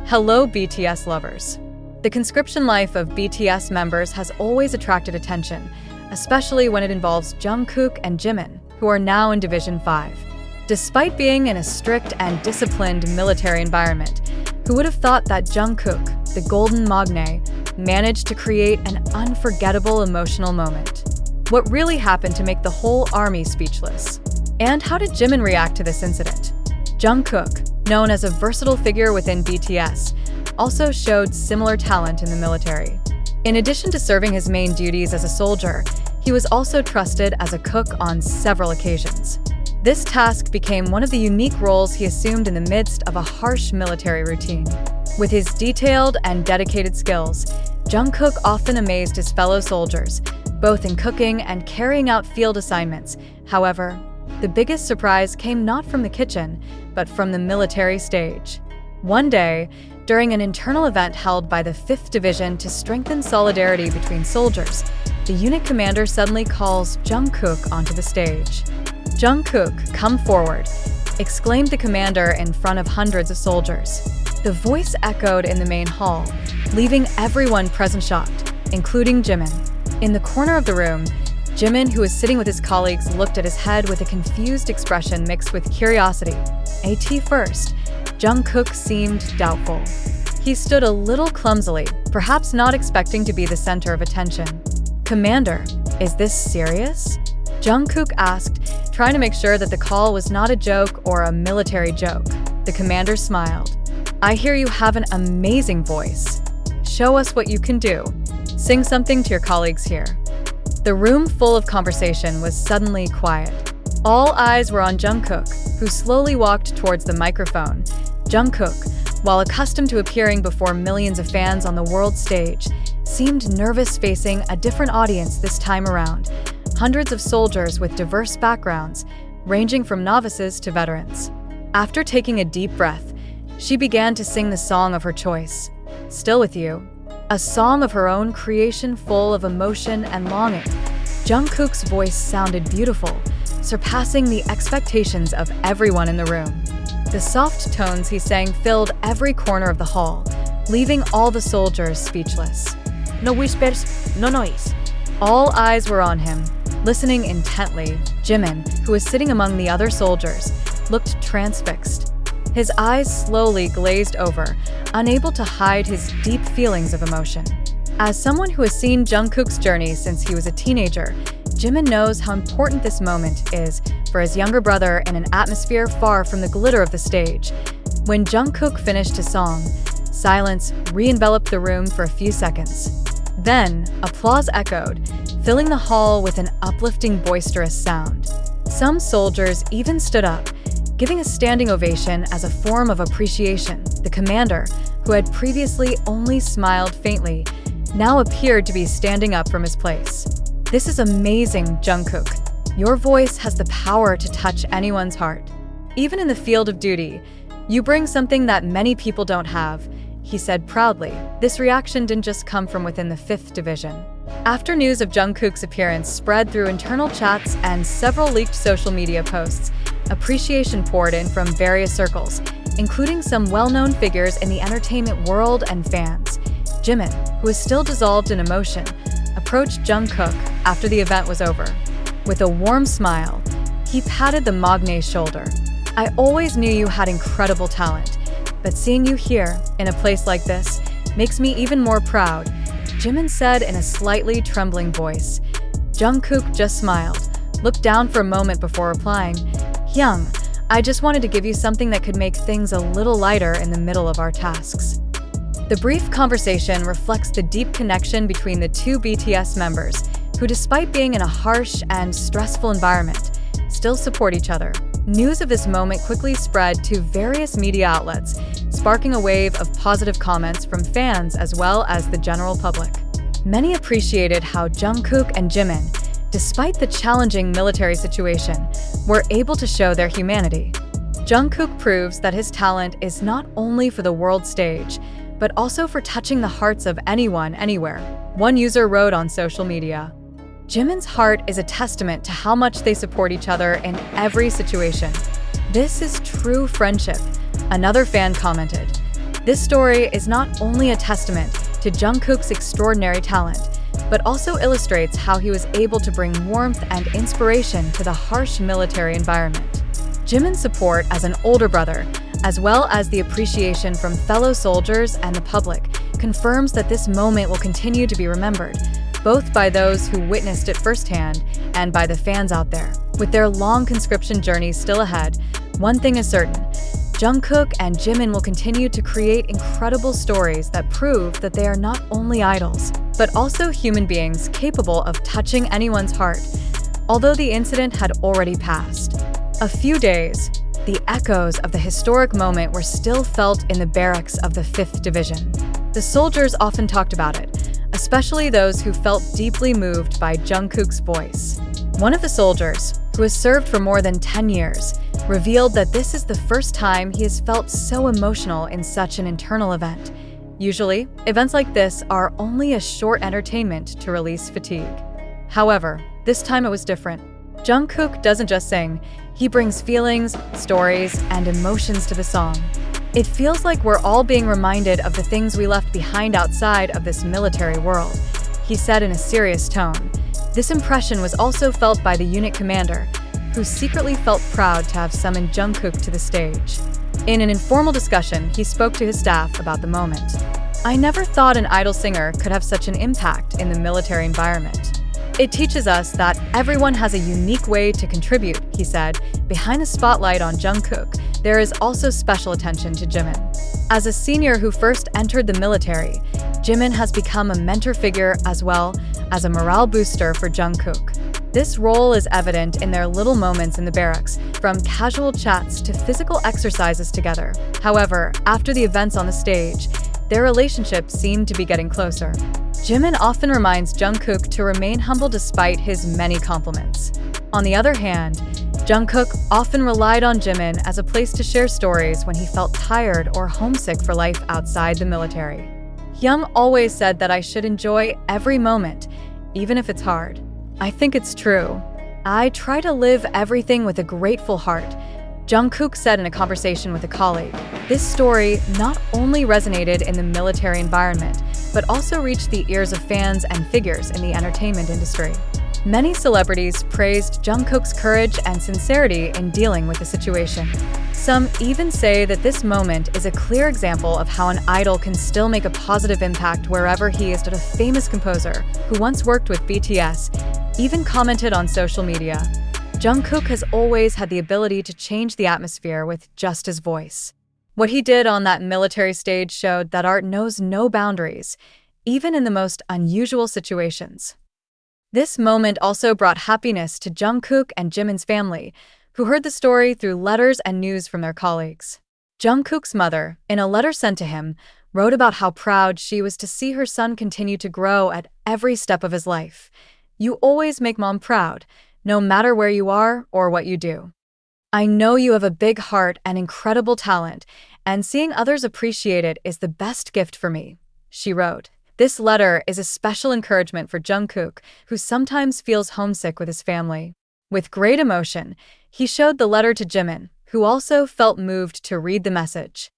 Hello, BTS lovers. The conscription life of BTS members has always attracted attention, especially when it involves Jungkook and Jimin, who are now in Division 5. Despite being in a strict and disciplined military environment, who would have thought that Jungkook, the golden magne, managed to create an unforgettable emotional moment? What really happened to make the whole army speechless? And how did Jimin react to this incident? Jungkook, known as a versatile figure within BTS, also showed similar talent in the military. In addition to serving his main duties as a soldier, he was also trusted as a cook on several occasions. This task became one of the unique roles he assumed in the midst of a harsh military routine. With his detailed and dedicated skills, Jungkook often amazed his fellow soldiers, both in cooking and carrying out field assignments. However, the biggest surprise came not from the kitchen, but from the military stage. One day, during an internal event held by the 5th Division to strengthen solidarity between soldiers, the unit commander suddenly calls Jungkook onto the stage. "Jungkook, come forward," exclaimed the commander in front of hundreds of soldiers. The voice echoed in the main hall, leaving everyone present shocked, including Jimin. In the corner of the room, Jimin, who was sitting with his colleagues, looked at his head with a confused expression mixed with curiosity. At first, Jungkook seemed doubtful. He stood a little clumsily, perhaps not expecting to be the center of attention. "Commander, is this serious?" Jungkook asked, trying to make sure that the call was not a joke or a military joke. The commander smiled. "I hear you have an amazing voice. Show us what you can do. Sing something to your colleagues here." The room full of conversation was suddenly quiet. All eyes were on Jungkook, who slowly walked towards the microphone. Jungkook, while accustomed to appearing before millions of fans on the world stage, seemed nervous facing a different audience this time around. Hundreds of soldiers with diverse backgrounds, ranging from novices to veterans. After taking a deep breath, she began to sing the song of her choice, "Still With You," a song of her own creation full of emotion and longing. Jungkook's voice sounded beautiful, surpassing the expectations of everyone in the room. The soft tones he sang filled every corner of the hall, leaving all the soldiers speechless. "No whispers, no noise." All eyes were on him, listening intently. Jimin, who was sitting among the other soldiers, looked transfixed. His eyes slowly glazed over, unable to hide his deep feelings of emotion. As someone who has seen Jungkook's journey since he was a teenager, Jimin knows how important this moment is for his younger brother in an atmosphere far from the glitter of the stage. When Jungkook finished his song, silence re-enveloped the room for a few seconds. Then, applause echoed, filling the hall with an uplifting, boisterous sound. Some soldiers even stood up, giving a standing ovation as a form of appreciation. The commander, who had previously only smiled faintly, now appeared to be standing up from his place. "This is amazing, Jungkook. Your voice has the power to touch anyone's heart. Even in the field of duty, you bring something that many people don't have," he said proudly. This reaction didn't just come from within the 5th Division. After news of Jungkook's appearance spread through internal chats and several leaked social media posts, appreciation poured in from various circles, including some well-known figures in the entertainment world and fans. Jimin, who was still dissolved in emotion, approached Jungkook after the event was over. With a warm smile, he patted the magne's shoulder. "I always knew you had incredible talent, but seeing you here, in a place like this, makes me even more proud," Jimin said in a slightly trembling voice. Jungkook just smiled, looked down for a moment before replying, "Hyung, I just wanted to give you something that could make things a little lighter in the middle of our tasks." The brief conversation reflects the deep connection between the two BTS members, who, despite being in a harsh and stressful environment, still support each other. News of this moment quickly spread to various media outlets, sparking a wave of positive comments from fans as well as the general public. Many appreciated how Jungkook and Jimin, despite the challenging military situation, were able to show their humanity. Jungkook proves that his talent is not only for the world stage, but also for touching the hearts of anyone, anywhere. One user wrote on social media, "Jimin's heart is a testament to how much they support each other in every situation. This is true friendship." Another fan commented, This story is not only a testament to Jungkook's extraordinary talent, but also illustrates how he was able to bring warmth and inspiration to the harsh military environment. Jimin's support as an older brother, as well as the appreciation from fellow soldiers and the public, confirms that this moment will continue to be remembered, both by those who witnessed it firsthand and by the fans out there. With their long conscription journey still ahead, one thing is certain: Jungkook and Jimin will continue to create incredible stories that prove that they are not only idols, but also human beings capable of touching anyone's heart. Although the incident had already passed a few days, the echoes of the historic moment were still felt in the barracks of the 5th Division. The soldiers often talked about it, especially those who felt deeply moved by Jungkook's voice. One of the soldiers, who has served for more than 10 years, revealed that this is the first time he has felt so emotional in such an internal event. Usually, events like this are only a short entertainment to release fatigue. However, this time it was different. Jungkook doesn't just sing, he brings feelings, stories, and emotions to the song. It feels like we're all being reminded of the things we left behind outside of this military world, he said in a serious tone. This impression was also felt by the unit commander, who secretly felt proud to have summoned Jungkook to the stage. In an informal discussion, he spoke to his staff about the moment. "I never thought an idol singer could have such an impact in the military environment. It teaches us that everyone has a unique way to contribute," he said. Behind the spotlight on Jungkook, there is also special attention to Jimin. As a senior who first entered the military, Jimin has become a mentor figure as well as a morale booster for Jungkook. This role is evident in their little moments in the barracks, from casual chats to physical exercises together. However, after the events on the stage, their relationship seemed to be getting closer. Jimin often reminds Jungkook to remain humble despite his many compliments. On the other hand, Jungkook often relied on Jimin as a place to share stories when he felt tired or homesick for life outside the military. "Hyung always said that I should enjoy every moment, even if it's hard. I think it's true. I try to live everything with a grateful heart," Jungkook said in a conversation with a colleague. This story not only resonated in the military environment, but also reached the ears of fans and figures in the entertainment industry. Many celebrities praised Jungkook's courage and sincerity in dealing with the situation. Some even say that this moment is a clear example of how an idol can still make a positive impact wherever he is. A famous composer, who once worked with BTS, even commented on social media, "Jungkook has always had the ability to change the atmosphere with just his voice." What he did on that military stage showed that art knows no boundaries, even in the most unusual situations. This moment also brought happiness to Jungkook and Jimin's family, who heard the story through letters and news from their colleagues. Jungkook's mother, in a letter sent to him, wrote about how proud she was to see her son continue to grow at every step of his life. "You always make mom proud, no matter where you are or what you do. I know you have a big heart and incredible talent, and seeing others appreciate it is the best gift for me," she wrote. This letter is a special encouragement for Jungkook, who sometimes feels homesick with his family. With great emotion, he showed the letter to Jimin, who also felt moved to read the message.